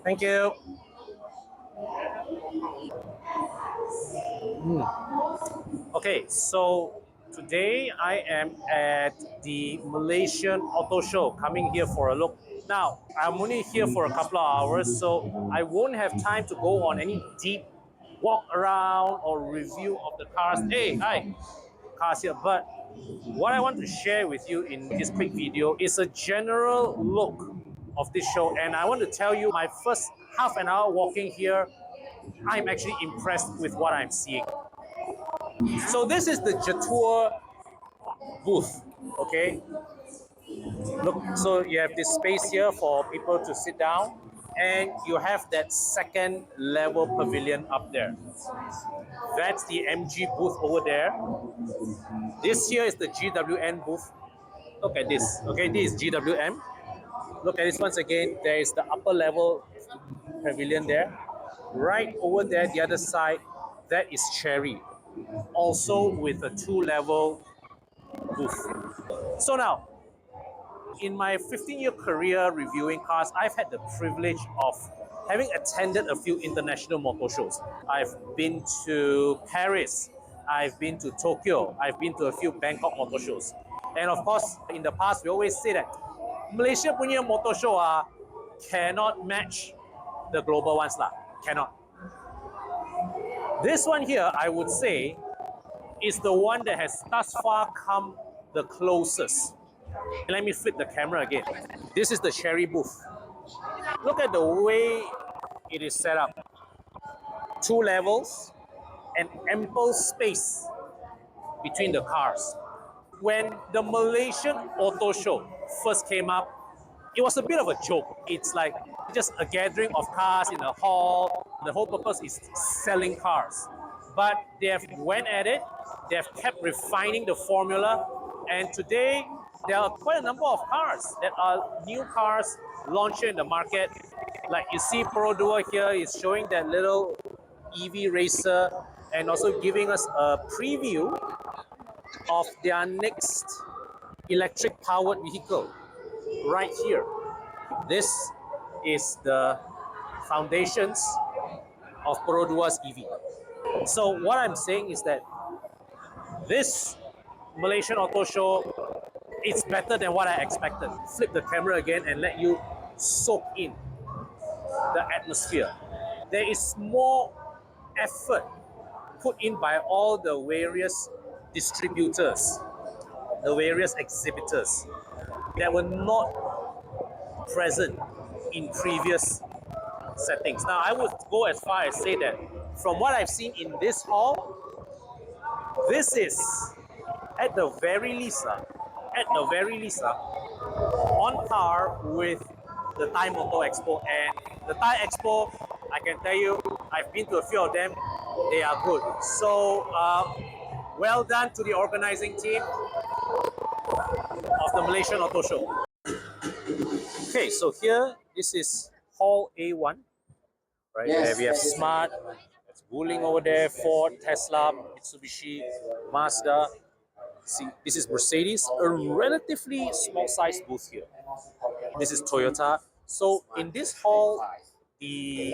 Thank you. Okay, so today I am at the Malaysian Auto Show, coming here for a look. Now, I'm only here for a couple of hours, so I won't have time to go on any deep walk around or review of the cars. Hey, hi, cars here. But what I want to share with you in this quick video is a general look of this show, and I want to tell you my first half an hour walking here, I'm actually impressed with what I'm seeing. So this is the Jetour booth, okay? Look, so you have this space here for people to sit down, and you have that second level pavilion up there. That's the MG booth over there. This here is the GWN booth. Look at this, okay? This is GWM. Look at this once again. There is the upper level pavilion there. Right over there, the other side, that is Cherry. Also with a two-level booth. So now, in my 15-year career reviewing cars, I've had the privilege of having attended a few international motor shows. I've been to Paris, I've been to Tokyo, I've been to a few Bangkok motor shows. And of course, in the past, we always say that Malaysia punya motor show cannot match the global ones lah. Cannot. This one here, I would say, is the one that has thus far come the closest. Let me flip the camera again. This is the Cherry booth. Look at the way it is set up. Two levels and ample space between the cars. When the Malaysian Auto Show first came up, it was a bit of a joke. It's like just a gathering of cars in a hall. The whole purpose is selling cars. But they have went at it. They have kept refining the formula. And today, there are quite a number of cars that are new cars launched in the market. Like you see Pro Duo here is showing that little EV racer and also giving us a preview of their next electric powered vehicle right here. This is the foundations of Pro Duo's EV. So what I'm saying is that this Malaysian Auto Show, it's better than what I expected. Flip the camera again and let you soak in the atmosphere. There is more effort put in by all the various distributors, the various exhibitors that were not present in previous settings. Now, I would go as far as say that from what I've seen in this hall, this is at the very least, on par with the Thai Motor Expo. And the Thai Expo, I can tell you, I've been to a few of them, they are good. So, well done to the organizing team of the Malaysian Auto Show. Okay, so here, this is Hall A1, right? Yes, we have Smart, that's Wuling over there, Ford, Tesla, Mitsubishi, Mazda. See, this is Mercedes, a relatively small size booth here. This is Toyota. So in this hall, the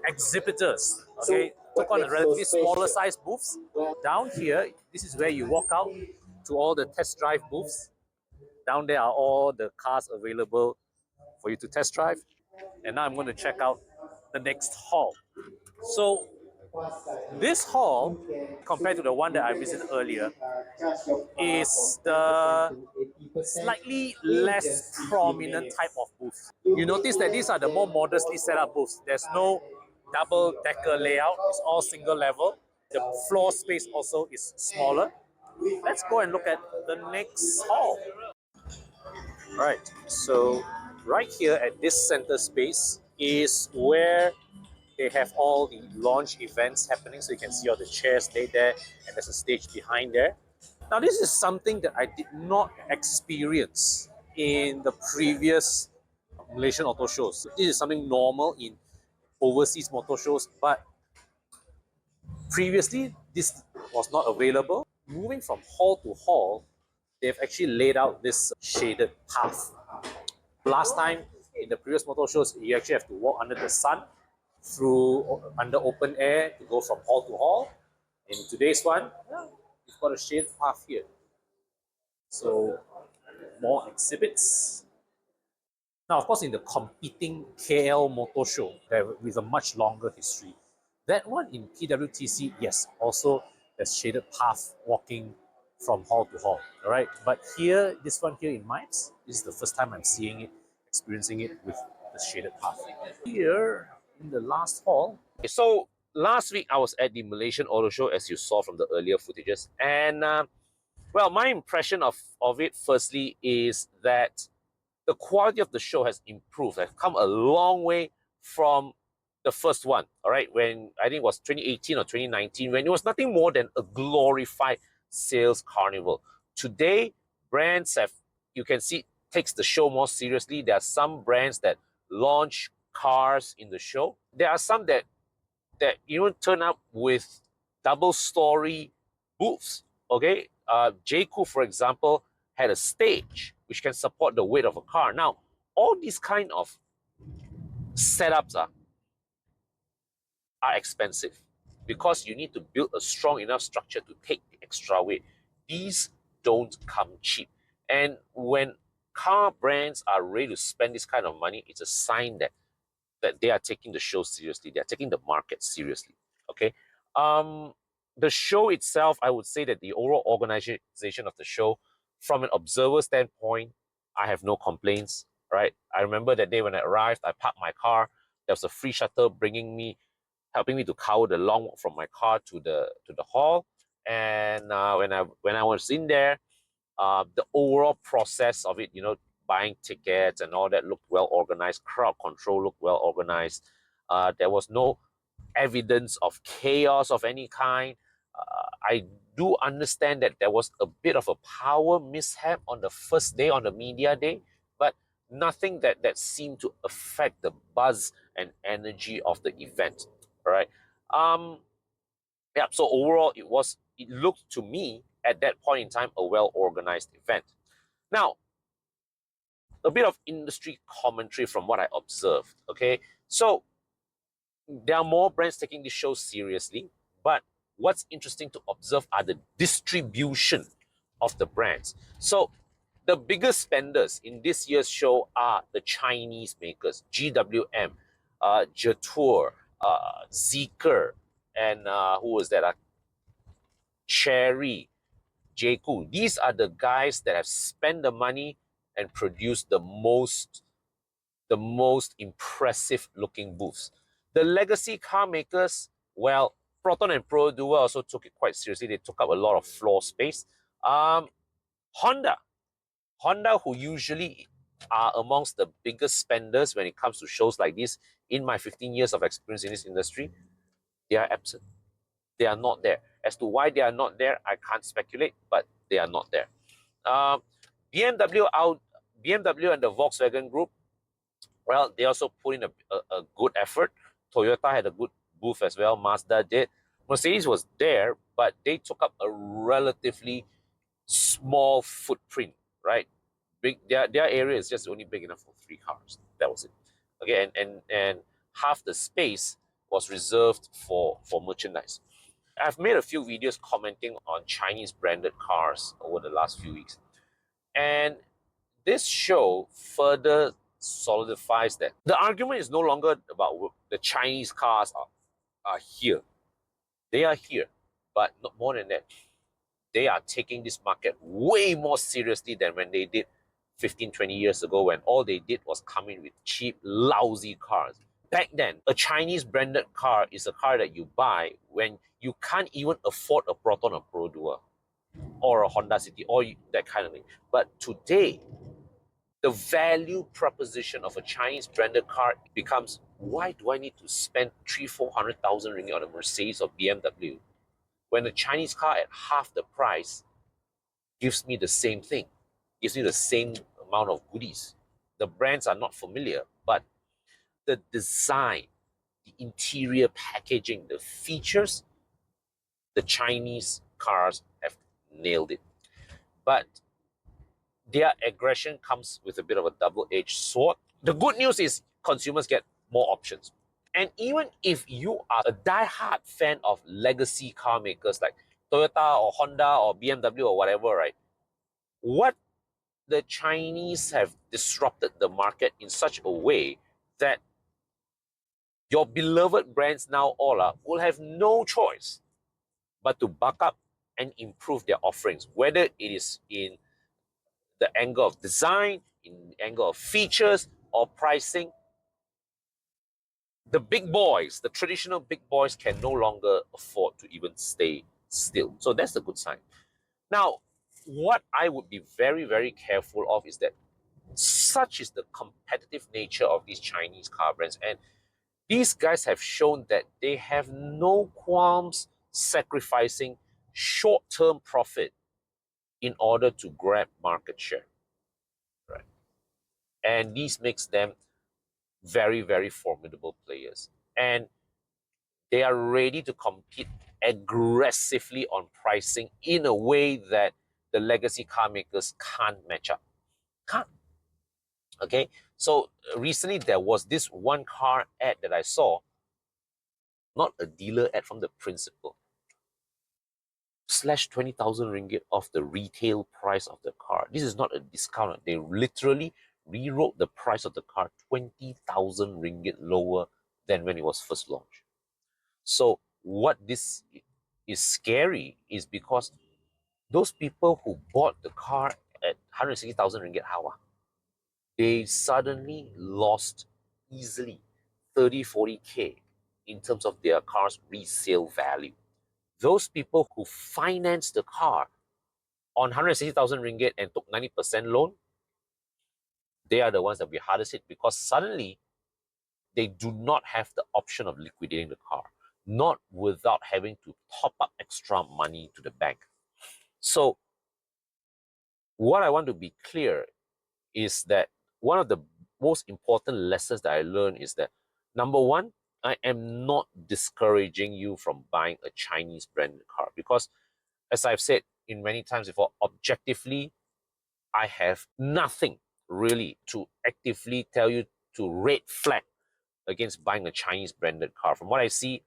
exhibitors, okay, took on a relatively smaller size booths. Down here, this is where you walk out to all the test drive booths. Down there are all the cars available for you to test drive. And now I'm going to check out the next hall. So this hall, compared to the one that I visited earlier, is the slightly less prominent type of booth. You notice that these are the more modestly set up booths. There's no double decker layout, it's all single level. The floor space also is smaller. Let's go and look at the next hall. Right, so right here at this center space is where they have all the launch events happening. So you can see all the chairs laid there, and there's a stage behind there. Now this is something that I did not experience in the previous Malaysian auto shows. This is something normal in overseas motor shows, but previously this was not available. Moving from hall to hall, they've actually laid out this shaded path. Last time, in the previous motor shows, you actually have to walk under the sun, under open air to go from hall to hall. In today's one, you've got a shaded path here. So more exhibits. Now, of course, in the competing KL Motor Show, with a much longer history, that one in PWTC, yes, also there's shaded path walking from hall to hall, all right? But here, this one here in MIPES, this is the first time I'm seeing it, experiencing it with the shaded path. Here, in the last hall. So, last week I was at the Malaysian Auto Show, as you saw from the earlier footages, and well, my impression of it, firstly, is that the quality of the show has improved, has come a long way from the first one, all right, when I think it was 2018 or 2019, when it was nothing more than a glorified sales carnival. Today, brands have, you can see, takes the show more seriously. There are some brands that launch cars in the show. There are some that even turn up with double-story booths, okay? JQ, for example, had a stage which can support the weight of a car. Now, all these kind of setups are expensive because you need to build a strong enough structure to take the extra weight. These don't come cheap. And when car brands are ready to spend this kind of money, it's a sign that they are taking the show seriously. They're taking the market seriously. Okay. The show itself, I would say that the overall organization of the show, from an observer standpoint, I have no complaints. Right. I remember that day when I arrived, I parked my car. There was a free shuttle helping me to cover the long walk from my car to the hall. And when I was in there, the overall process of it, buying tickets and all that looked well organized. Crowd control looked well organized. There was no evidence of chaos of any kind. I do understand that there was a bit of a power mishap on the first day, on the media day, but nothing that seemed to affect the buzz and energy of the event. All right. Yeah. So overall, it looked to me at that point in time a well-organized event. Now, a bit of industry commentary from what I observed. Okay, so there are more brands taking this show seriously, but what's interesting to observe are the distribution of the brands. So the biggest spenders in this year's show are the Chinese makers, GWM, Jetour, Zeekr, and who was that? Cherry, JQ. These are the guys that have spent the money and produced the most impressive looking booths. The legacy car makers, well, Proton and Pro Duo also took it quite seriously. They took up a lot of floor space. Honda, who usually are amongst the biggest spenders when it comes to shows like this, in my 15 years of experience in this industry, they are absent. They are not there. As to why they are not there, I can't speculate, but they are not there. BMW and the Volkswagen Group, well, they also put in a good effort. Toyota had a good booth as well. Mazda did. Mercedes was there, but they took up a relatively small footprint, right? Their area is just only big enough for 3 cars. That was it. Okay, and half the space was reserved for merchandise. I've made a few videos commenting on Chinese branded cars over the last few weeks. And this show further solidifies that. The argument is no longer about the Chinese cars are here. They are here, but not more than that. They are taking this market way more seriously than when they did 15, 20 years ago, when all they did was come in with cheap, lousy cars. Back then, a Chinese branded car is a car that you buy when you can't even afford a Proton or Pro Duo or a Honda City or that kind of thing. But today, the value proposition of a Chinese branded car becomes, why do I need to spend 300,000-400,000 ringgit on a Mercedes or BMW when a Chinese car at half the price gives me the same thing, gives me the same amount of goodies? The brands are not familiar, but the design, the interior packaging, the features, the Chinese cars have nailed it. But their aggression comes with a bit of a double-edged sword. The good news is consumers get more options. And even if you are a die-hard fan of legacy car makers like Toyota or Honda or BMW or whatever, right? What the Chinese have disrupted the market in such a way that your beloved brands now all are will have no choice but to buck up and improve their offerings, whether it is in the angle of design, in the angle of features or pricing. The big boys, the traditional big boys, can no longer afford to even stay still. So that's the good sign. Now, what I would be very, very careful of is that such is the competitive nature of these Chinese car brands. And these guys have shown that they have no qualms sacrificing short-term profit in order to grab market share. Right. And this makes them very, very formidable players. And they are ready to compete aggressively on pricing in a way that the legacy car makers can't match up. Can't. Okay. So recently there was this one car ad that I saw, not a dealer ad, from the principal. Slash 20,000 ringgit off the retail price of the car. This is not a discount. They literally rewrote the price of the car 20,000 ringgit lower than when it was first launched. So what this is scary is because those people who bought the car at 160,000 ringgit, how? They suddenly lost easily 30, 40K in terms of their car's resale value. Those people who financed the car on 160,000 ringgit and took 90% loan, they are the ones that will be hardest hit because suddenly they do not have the option of liquidating the car, not without having to top up extra money to the bank. So what I want to be clear is that one of the most important lessons that I learned is that, number one, I am not discouraging you from buying a Chinese branded car because, as I've said in many times before, objectively, I have nothing really to actively tell you to red flag against buying a Chinese branded car. From what I see,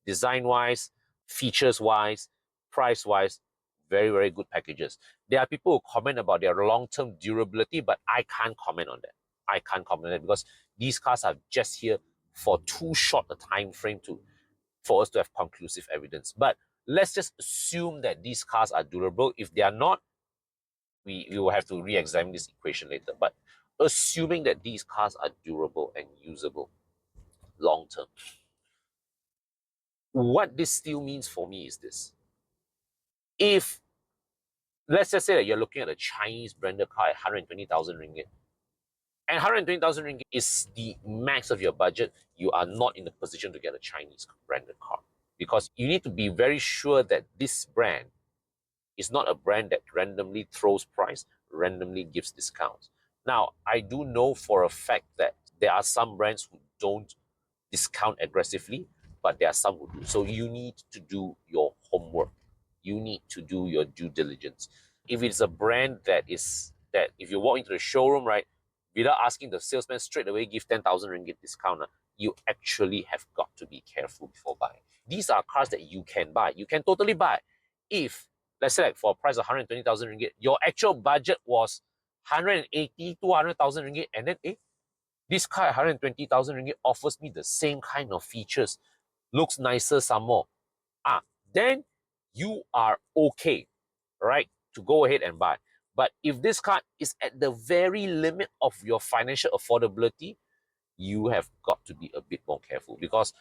design-wise, features-wise, price-wise, very, very good packages. There are people who comment about their long-term durability, but I can't comment on that. I can't comment on that because these cars are just here for too short a time frame for us to have conclusive evidence. But let's just assume that these cars are durable. If they are not, we will have to re-examine this equation later. But assuming that these cars are durable and usable long term, what this still means for me is this. If, let's just say that you're looking at a Chinese branded car at 120,000 ringgit, and 120,000 ringgit is the max of your budget, you are not in the position to get a Chinese branded car because you need to be very sure that this brand is not a brand that randomly throws price, randomly gives discounts. Now, I do know for a fact that there are some brands who don't discount aggressively, but there are some who do. So you need to do your homework. You need to do your due diligence. If it's a brand that if you walk into the showroom, right, without asking the salesman straight away give 10,000 ringgit discount, you actually have got to be careful before buying. These are cars that you can buy. You can totally buy. If, let's say like for a price of 120,000 ringgit, your actual budget was 180, 200,000 ringgit, and then this car at 120,000 ringgit offers me the same kind of features, looks nicer some more. Then you are okay, right, to go ahead and buy. But if this car is at the very limit of your financial affordability, you have got to be a bit more careful because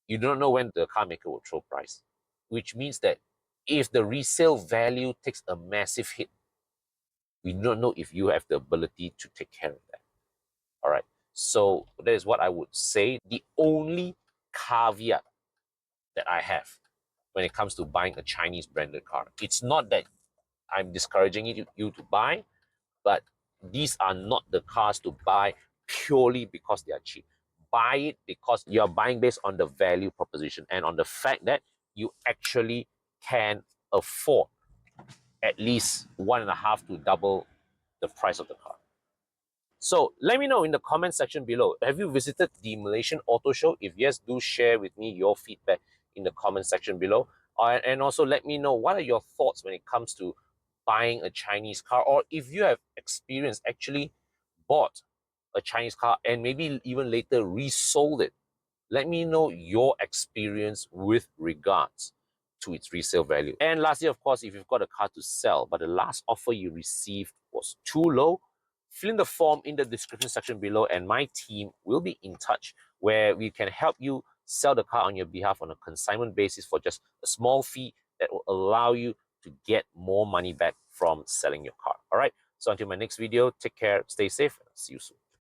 you don't know when the car maker will throw price, which means that if the resale value takes a massive hit, we don't know if you have the ability to take care of that. All right. So that is what I would say. The only caveat that I have when it comes to buying a Chinese branded car, it's not that I'm discouraging you to buy, but these are not the cars to buy purely because they are cheap. Buy it because you're buying based on the value proposition and on the fact that you actually can afford at least 1.5 to double the price of the car. So let me know in the comment section below. Have you visited the Malaysian Auto Show? If yes, do share with me your feedback in the comment section below. And also let me know what are your thoughts when it comes to buying a Chinese car, or if you have experienced actually bought a Chinese car and maybe even later resold it. Let me know your experience with regards to its resale value. And lastly, of course, if you've got a car to sell, but the last offer you received was too low, fill in the form in the description section below, and my team will be in touch where we can help you sell the car on your behalf on a consignment basis for just a small fee that will allow you to get more money back from selling your car. All right. So until my next video, take care, stay safe, and I'll see you soon.